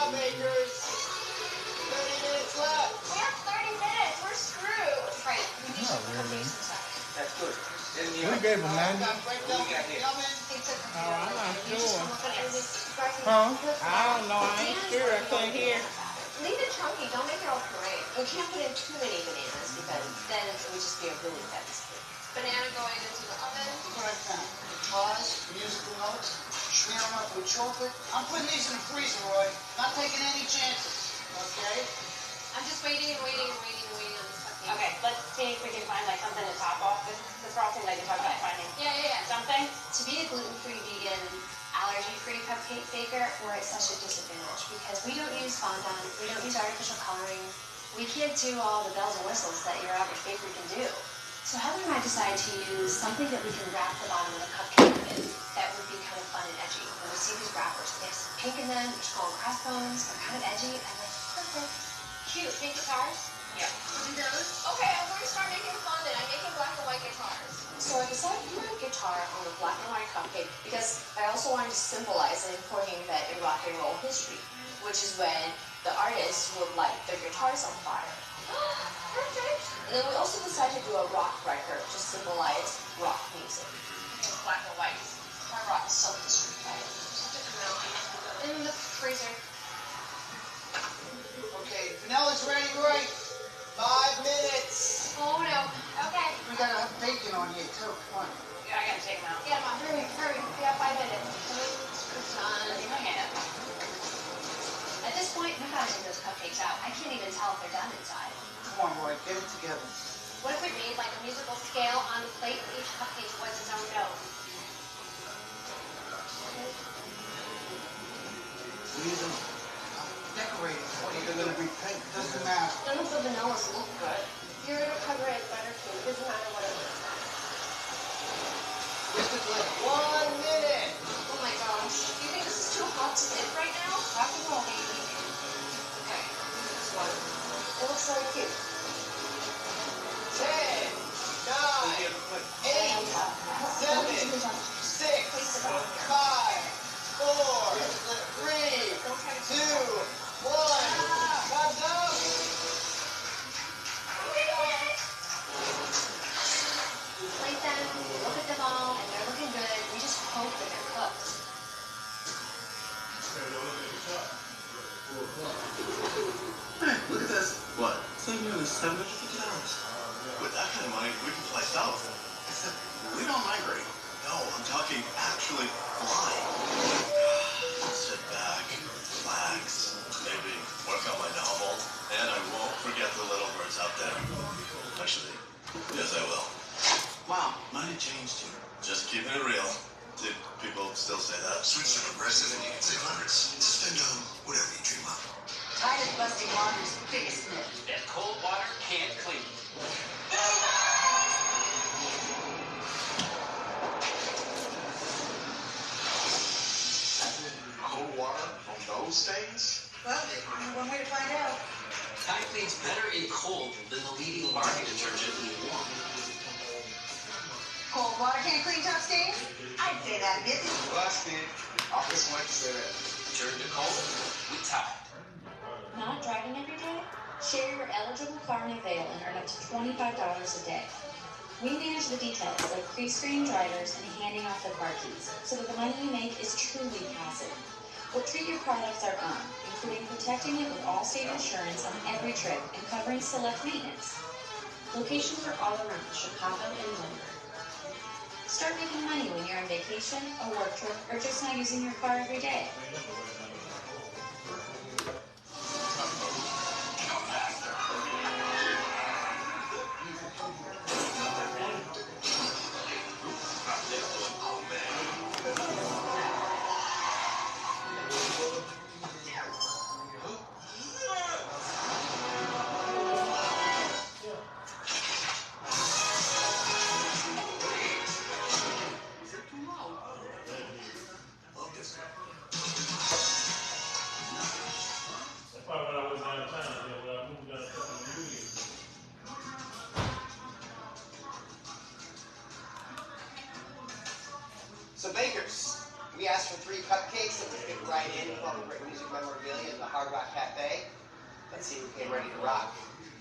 job, makers. 30 minutes left. We have 30 minutes. We're screwed. Right. We need Not really. That's good. We gave him 90. What we got here? Oh, I'm not sure. Huh? I don't know. I ain't sure. I couldn't hear. Leave it chunky. Don't make it all parade. We can't put in too many bananas because then it would just be a really dense. Banana going into the oven. What I found. Guitars, musical notes, smear them up with chocolate. I'm putting these in the freezer, Roy. Not taking any chances. Okay? I'm just waiting and waiting and waiting and waiting on this cupcake. Okay, let's see if we can find like something to top off the frosting like you talked about finding. Yeah. Something? To be a gluten-free, vegan, allergy-free cupcake baker, we're at such a disadvantage because we don't use fondant, we don't use artificial coloring, we can't do all the bells and whistles that your average bakery can do. So Heather and I decided to use something that we can wrap the bottom of the cupcake with that would be kind of fun and edgy. When we see these wrappers, they have some pink in them, they're skull and crossbones, they're kind of edgy, and they're perfect. Cute. Pink guitars? Yeah. We'll do those? Okay, I'm going to start making fondant. I'm making black and white guitars. So I decided to put a guitar on the black and white cupcake because I also wanted to symbolize an important event in rock and roll history, which is when the artists would light their guitars on fire. Perfect. And then we also decided to do a rock record to symbolize rock music. It's black and white. My rock is so disrespectful. Such a chameleon. In the freezer. Okay, vanilla's ready, Roy. 5 minutes. Oh no. Okay. We gotta have bacon on here, too. Come on. Yeah, I gotta take them out. Yeah, Mom, hurry. We have 5 minutes. Done. Leave my hand. At this point, we gotta take those cupcakes out. I can't even tell if they're done inside. Come on, Roy. Get it together. What if we made like a musical scale on the plate and each cupcake was its own note? Leave them. Decorating. What are you gonna repaint? Doesn't matter. None of the vanillas look good. You're gonna cover it in buttercream. It doesn't matter what it looks like. Just a clip. 1 minute. Oh my gosh. Do you think this is too hot to dip right now? Rock and roll, baby. Okay. This one. It looks really cute. 10, 9, 8, 7, 6, 5, 4, 3, 2, 1. Time's up. Plate them, look at them all, and they're looking good. We just hope that they're cooked. Hey, look at this. What? Save you $750. With that kind of money, we can fly south. Except we don't migrate. No, I'm talking actually flying. Sit back, relax, maybe work on my novel, and I won't forget the little birds out there. Actually, yes, I will. Wow, money changed you. Just keeping it real. Do people still say that? Switch to Progressive and you can save hundreds. Spend on whatever you dream of. Tired of busting water's biggest myth. That cold water can't clean. Cold water on those stains? Well, there's only one way to find out. Tide cleans better in cold than the leading laundry detergent in warm. Cold water can't clean tough stains? I'd say that, Missy. Well, I did. I just want to say that. Turn to cold with Tide. Not driving every day? Share your eligible car in Avail and earn up to $25 a day. We manage the details like pre-screening drivers and handing off the car keys, so that the money you make is truly passive. We'll treat your car like our own, including protecting it with all-state insurance on every trip and covering select maintenance. Locations are all around Chicago and Lindbergh. Start making money when you're on vacation, a work trip, or just not using your car every day. cupcakes that would fit right in with all the great music memorabilia in the Hard Rock Cafe. Let's see who came ready to rock.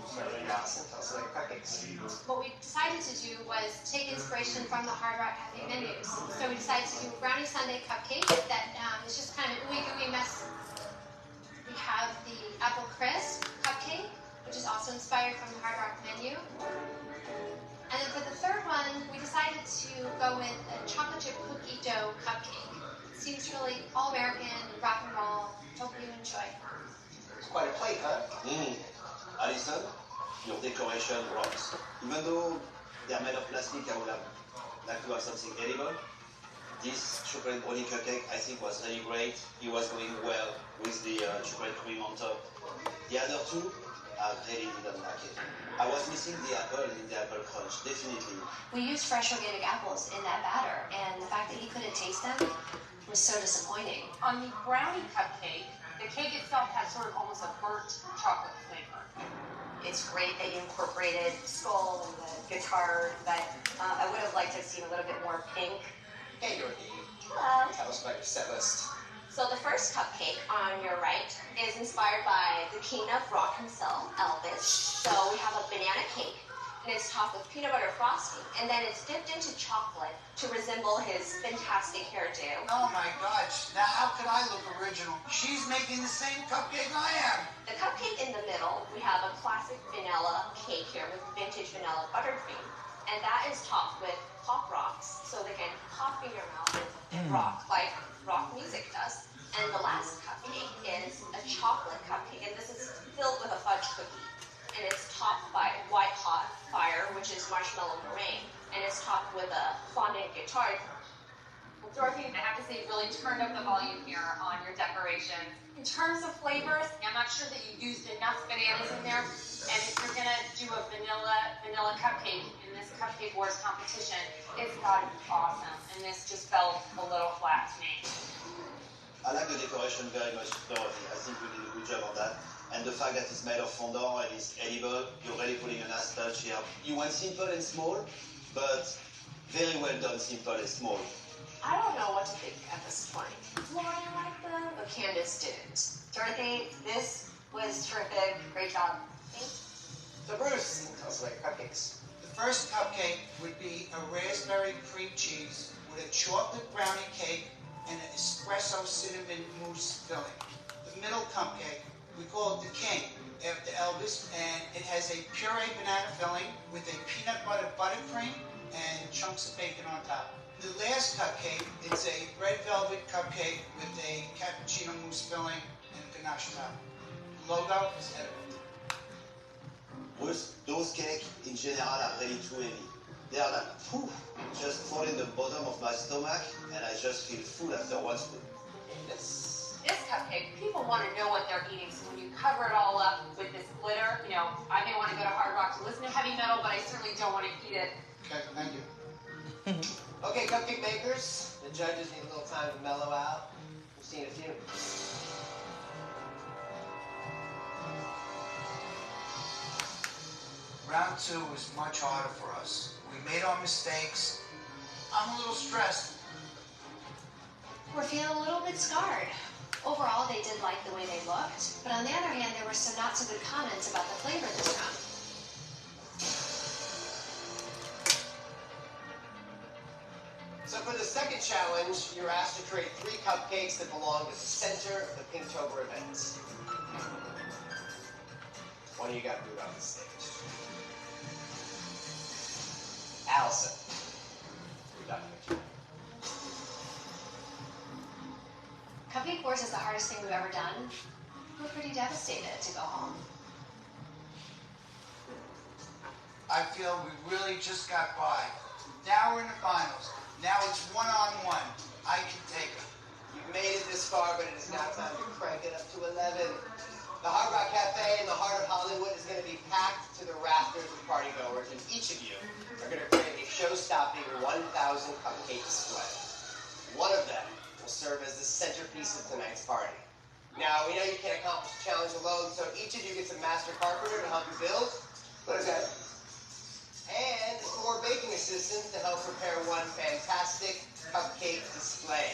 Start with Allison. Tell us about your cupcakes. What we decided to do was take inspiration from the Hard Rock Cafe menus. So we decided to do brownie sundae cupcake that is just kind of an ooey gooey mess. We have the apple crisp cupcake, which is also inspired from the Hard Rock menu. And then for the third one, we decided to go with a chocolate chip cookie dough cupcake. It seems really all American and rock and roll. Hope you enjoy. It's quite a plate, huh? Alison, your decoration rocks. Even though they are made of plastic, I would have liked to have something edible. This chocolate brownie cupcake, I think, was really great. It was going well with the chocolate cream on top. The other two, I really didn't like it. I was missing the apple and the apple crunch, definitely. We used fresh organic apples in that batter, and the fact that he couldn't taste them was so disappointing. On the brownie cupcake, the cake itself has sort of almost a burnt chocolate flavor. It's great that you incorporated skull and the guitar, but I would have liked to have seen a little bit more pink. Hey, Dorothy. Hello. Tell us about your set list. So the first cupcake on your right is inspired by the king of rock himself, Elvis. So we have a banana cake, and it's topped with peanut butter frosting, and then it's dipped into chocolate to resemble his fantastic hairdo. Oh my gosh, now how could I look original? She's making the same cupcake I am. The cupcake in the middle, we have a classic vanilla cake here with vintage vanilla buttercream, and that is topped with pop rocks, so they can pop in your mouth and rock like rock music does. And the last cupcake is a chocolate cupcake, and this is filled with a fudge cookie. And it's topped by white hot fire, which is marshmallow meringue, and it's topped with a fondant guitar. Well, Dorothy, I have to say, you really turned up the volume here on your decorations. In terms of flavors, I'm not sure that you used enough bananas in there. And if you're gonna do a vanilla cupcake in this Cupcake Wars competition, it's gotta be awesome. And this just felt a little flat to me. I like the decoration very much, Dorothy. I think we did a good job on that. And the fact that it's made of fondant and it's edible, you're really putting a nice touch here. You went simple and small, but very well done, simple and small. I don't know what to think at this point. Florian liked them, but Candace didn't. Dorothy, this was terrific. Great job. Thanks. So Bruce, tell us about your cupcakes. The first cupcake would be a raspberry cream cheese with a chocolate brownie cake and an espresso cinnamon mousse filling. The middle cupcake, we call it the King, after Elvis, and it has a puree banana filling with a peanut butter buttercream and chunks of bacon on top. The last cupcake, it's a red velvet cupcake with a cappuccino mousse filling and ganache top. The logo is edible. Bruce, those cakes in general are really too heavy. They are like, whew, just fall in the bottom of my stomach, and I just feel full after one spoon. This cupcake, people want to know what they're eating, so when you cover it all up with this glitter, you know, I may want to go to Hard Rock to listen to heavy metal, but I certainly don't want to eat it. Okay, thank you. Okay, cupcake makers, the judges need a little time to mellow out. We've seen a few. Round two was much harder for us. We made our mistakes. I'm a little stressed. We're feeling a little bit scarred. Overall, they did like the way they looked, but on the other hand, there were some not so good comments about the flavor this round. So for the second challenge, you're asked to create 3 cupcakes that belong to the center of the Pinktober event. One of you got to move off the stage. Allison. You're done. Cupcake Wars is the hardest thing we've ever done. We're pretty devastated to go home. I feel we really just got by. Now we're in the finals. Now it's one-on-one. I can take it. You've made it this far, but it is now time to crank it up to 11. The Hard Rock Cafe in the heart of Hollywood is going to be packed to the rafters with partygoers, and each of you are going to create a show-stopping 1,000 cupcake display. One of them will serve as the centerpiece of tonight's party. Now, we know you can't accomplish the challenge alone, so each of you gets a master carpenter to help you build. Okay. And 4 baking assistants to help prepare one fantastic cupcake display.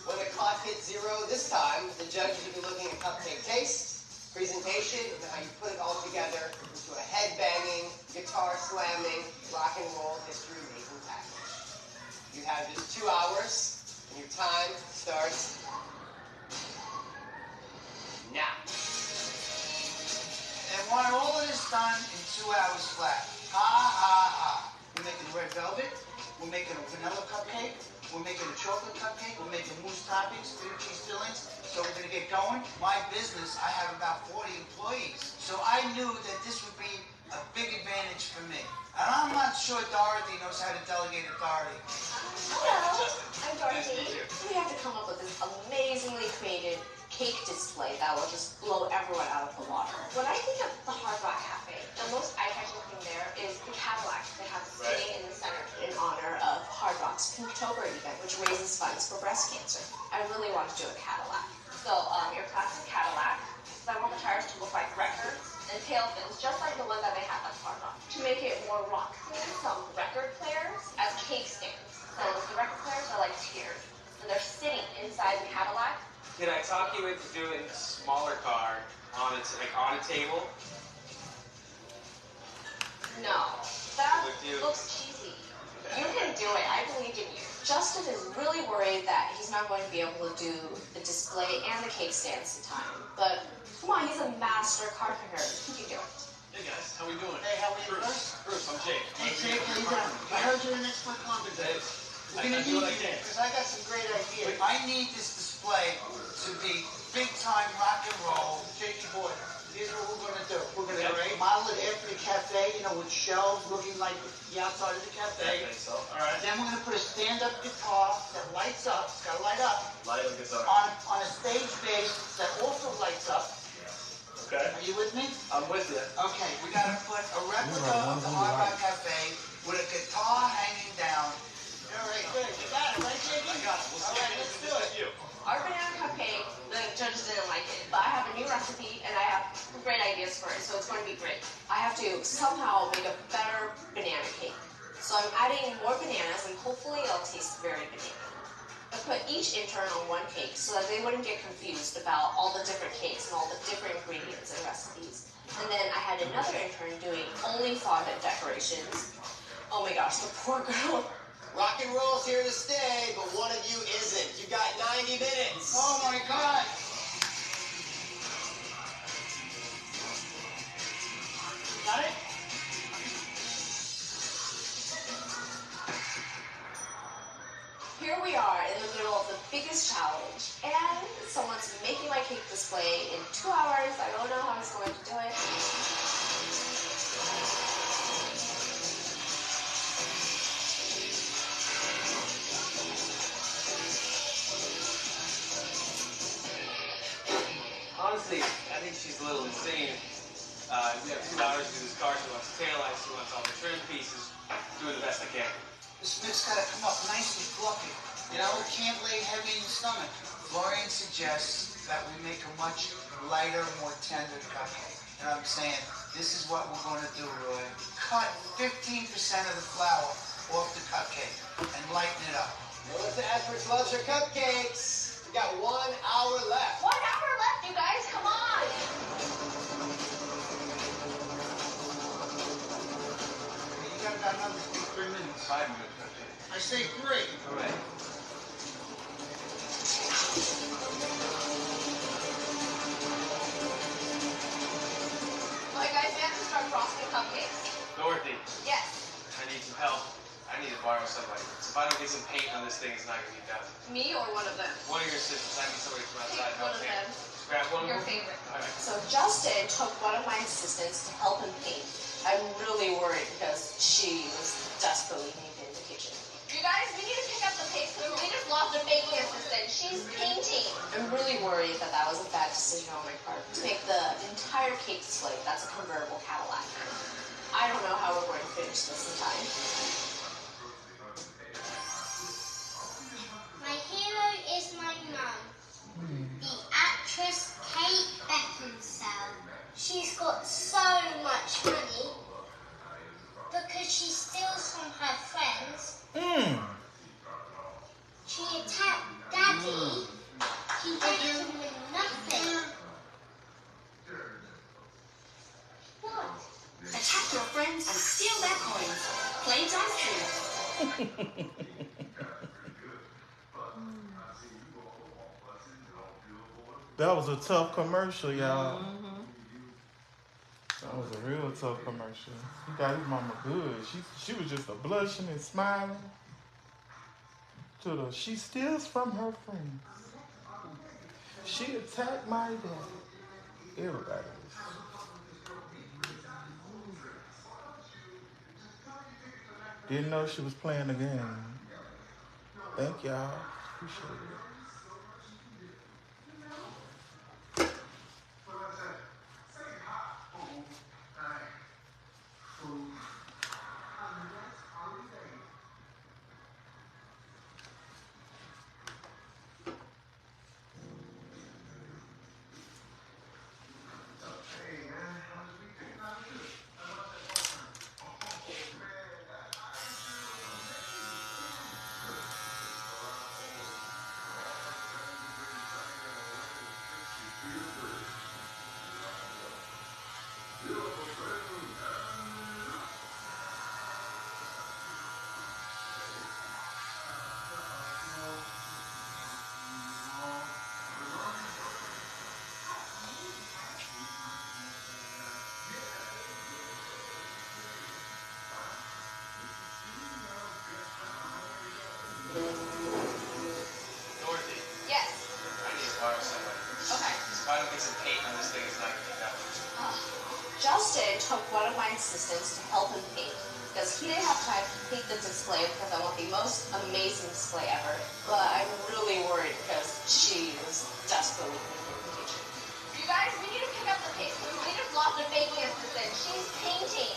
When the clock hits 0 this time, the judges will be looking at Cupcake taste, presentation, and how you put it all together into a head-banging, guitar-slamming, rock and roll history-making package. You have just 2 hours, and your time starts now. And want all of this done in 2 hours flat. Ha, ha, ha. We're making red velvet. We're making a vanilla cupcake. We're making a chocolate cupcake. We're making mousse toppings, cream cheese fillings. So we're going to get going. My business, I have about 40 employees. So I knew that this would be a big advantage for me. And I'm not sure Dorothy knows how to delegate authority. Hello, I'm Dorothy. We have to come up with this amazingly creative cake display that will just blow everyone out of the water. When I think of the Hard Rock Cafe, the most eye-catching thing there is the Cadillac they have sitting in the center in honor of Hard Rock's Pinktober event, which raises funds for breast cancer. I really want to do a Cadillac. So your classic Cadillac, so I want the tires to look like records and tail fins, just like the one that they have at Hard Rock. To make it more rock themed, some record players as cake stands. So the record players are like tiers, and they're sitting inside the Cadillac. Did I talk you into doing a smaller car on a table? No, that looks cheesy. You can do it. I believe in you. Justin is really worried that he's not going to be able to do the display and the cake stands in time. But come on, he's a master carpenter. He can do it. Hey guys, how we doing? Hey, how are you, Bruce? Bruce, I'm Jake. Hey, Jake, how you doing? I heard you're an expert carpenter. We're going to need you because I got some great ideas. I need this display to be big-time rock and roll. Jakey boy, here's what we're going to do. We're going to model it after the cafe, you know, with shelves looking like the outside of the cafe. So, all right. Then we're going to put a stand-up guitar that lights up. It's got to light up. Light up guitar. On a stage base that also lights up. Okay. Are you with me? I'm with you. Okay, we got to put a replica of the Hard Rock Cafe with a guitar hanging down. All right, good. You got it, right, Jakey? I got it. All right, let's do it. Our banana cupcake, the judges didn't like it, but I have a new recipe and I have great ideas for it, so it's going to be great. I have to somehow make a better banana cake. So I'm adding more bananas and hopefully it'll taste very banana. I put each intern on one cake so that they wouldn't get confused about all the different cakes and all the different ingredients and recipes. And then I had another intern doing only fondant decorations. Oh my gosh, the poor girl. Rock and roll's here to stay, but one of you isn't. You got 90 minutes. Oh my God. Got it? Here we are in the middle of the biggest challenge, and someone's making my cake display in 2 hours. I don't know how he's going to do it. Honestly, I think she's a little insane. We have 2 hours to do this car. She wants taillights. She wants all the trim pieces. Doing the best I can. This bit's got to come up nice and fluffy. You know, it can't lay heavy in the stomach. Florian suggests that we make a much lighter, more tender cupcake. And I'm saying, this is what we're going to do, Roy. Cut 15% of the flour off the cupcake and lighten it up. Melissa Edwards loves her cupcakes. We got 1 hour left. 1 hour left, you guys. Come on. You got about another 3 minutes. 5 minutes, okay. I say 3. All right. Well, guys, we have to start frosting cupcakes. Dorothy, Yes. I need some help. I need to borrow somebody. If I don't get some paint on this thing, it's not going to be done. Me or one of them? One of your sisters, I need somebody from outside. Pick one of them. Just grab one Your of them. favorite. All right. So Justin took one of my assistants to help him paint. I'm really worried because she was desperately needed in the kitchen. You guys, we need to pick up the pace because we just lost a baking assistant. She's painting. I'm really worried that that was a bad decision on my part to make the entire cake display that's a convertible Cadillac. I don't know how we're going to finish this in time. My hero is my mum, the actress Kate Beckinsale. She's got so much money because she steals from her friends. She attacked Daddy That was a tough commercial, y'all. That was a real tough commercial. He got his mama good. She was just a blushing and smiling. She steals from her friends. She attacked my dad. Everybody is. Didn't know she was playing the game. Thank y'all. Appreciate it. Dorothy, Yes. I need to borrow somebody. Okay. If I don't get some paint on this thing, it's not going to get done. Justin took one of my assistants to help him paint because he didn't have time to paint the display because I want the most amazing display ever. But I'm really worried because she was desperately painting. You guys, we need to pick up the paint. We need to block the baking assistant. She's painting.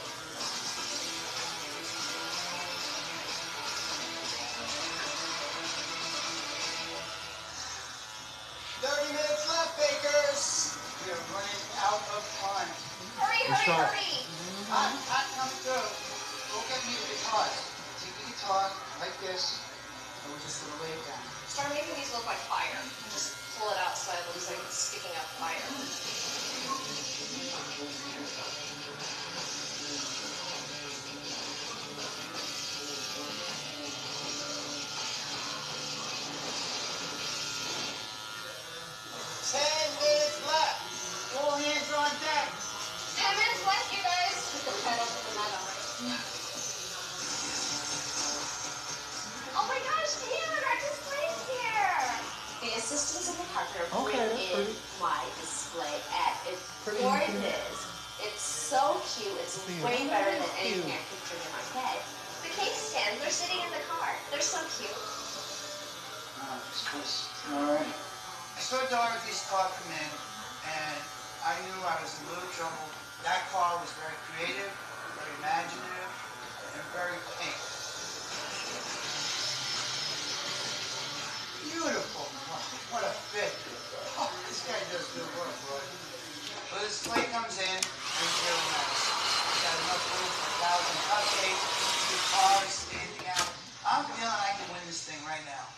We are running out of time. Hurry, hurry. Hot, come through. Go get me the guitar. Take the guitar like this, and we're just gonna lay it down. Start making these look like fire. Just pull it out so it looks like it's sticking out fire. 10 minutes left. All hands on deck. 10 minutes left, you guys. Put the pedal to the metal. Oh my gosh, Taylor, our display's here. The assistants in the partner bring Okay, that's in pretty. my display, and it's Pretty. gorgeous. It's so cute. It's way better than anything I pictured in my head. The cake stands are sitting in the car. They're so cute. All right. I saw Dorothy's car come in, and I knew I was in a little trouble. That car was very creative, very imaginative, and very pink. Beautiful. What a fit. Oh, this guy does good work, Roy. So this display comes in, and it's really nice. We got enough room for 1,000 cupcakes, two cars standing out. I'm feeling I can win this thing right now.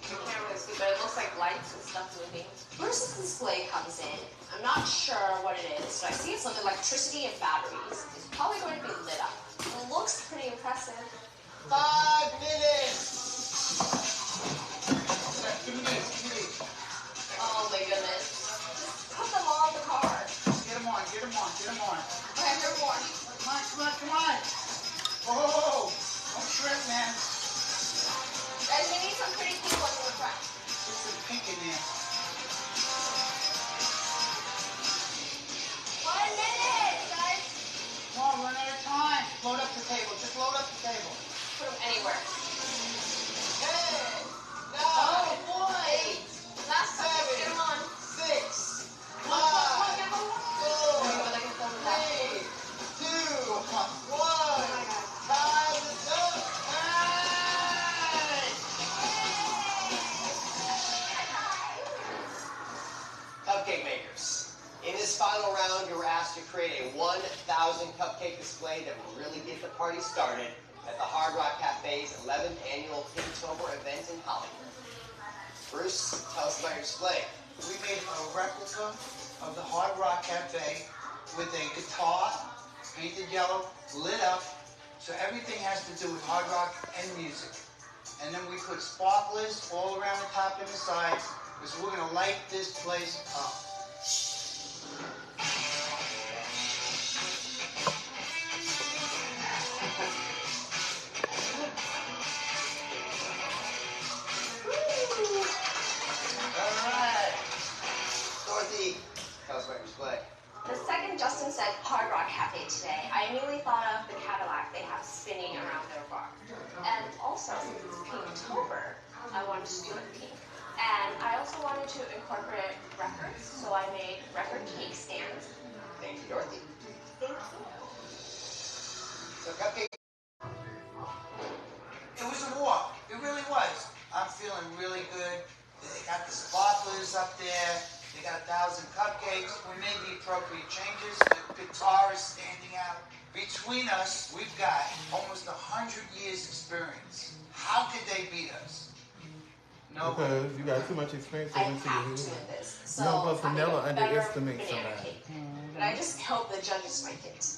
The camera is good, but it looks like lights and stuff moving. First, the display comes in. I'm not sure what it is, so I see it's like electricity and batteries. It's probably going to be lit up. It looks pretty impressive. 5 minutes. Give me these. Oh my goodness. Just put them all in the car. Get them on. Okay, here more. Come on. Whoa. Don't trip, man. Guys, we need some pretty pink ones in the front. Put some pink in there. 1 minute, guys. Come on, run out of time. Load up the table. Just load up the table. Put them anywhere. 10, 9, Oh boy. 8, Last time, 7, get them on. 6, 5, Come on, get them on. 4, I can film that. 3, 2, 1. Time is up. Hey! Cupcake makers. In this final round, you were asked to create a 1,000 cupcake display that would really get the party started at the Hard Rock Cafe's 11th annual Pinktober event in Hollywood. Bruce, tell us about your display. We made a replica of the Hard Rock Cafe with a guitar, painted yellow, lit up, So everything has to do with hard rock and music. And then we put sparklers all around the top and the sides, because we're going to light this place up. Alright. Dorothy, tell us about your display. The second Justin said Hard Rock Cafe today, I immediately thought of the Cadillac they have spinning around their bar. And also, since it's Pinktober, I wanted to do it pink. And I also wanted to incorporate records, so I made record cake stands. Thank you, Dorothy. Thank you. So, Cupcake. It was a walk. It really was. I'm feeling really good. They got the sparklers up there. They got 1,000 cupcakes. We made the appropriate changes. The guitar is standing out. Between us, we've got almost 100 years experience. How could they beat us? No. Because you got too much experience I into have your to head. with this. You don't So supposed to I'm never gonna get better underestimate banana somebody. cake. But I just hope the judges like it.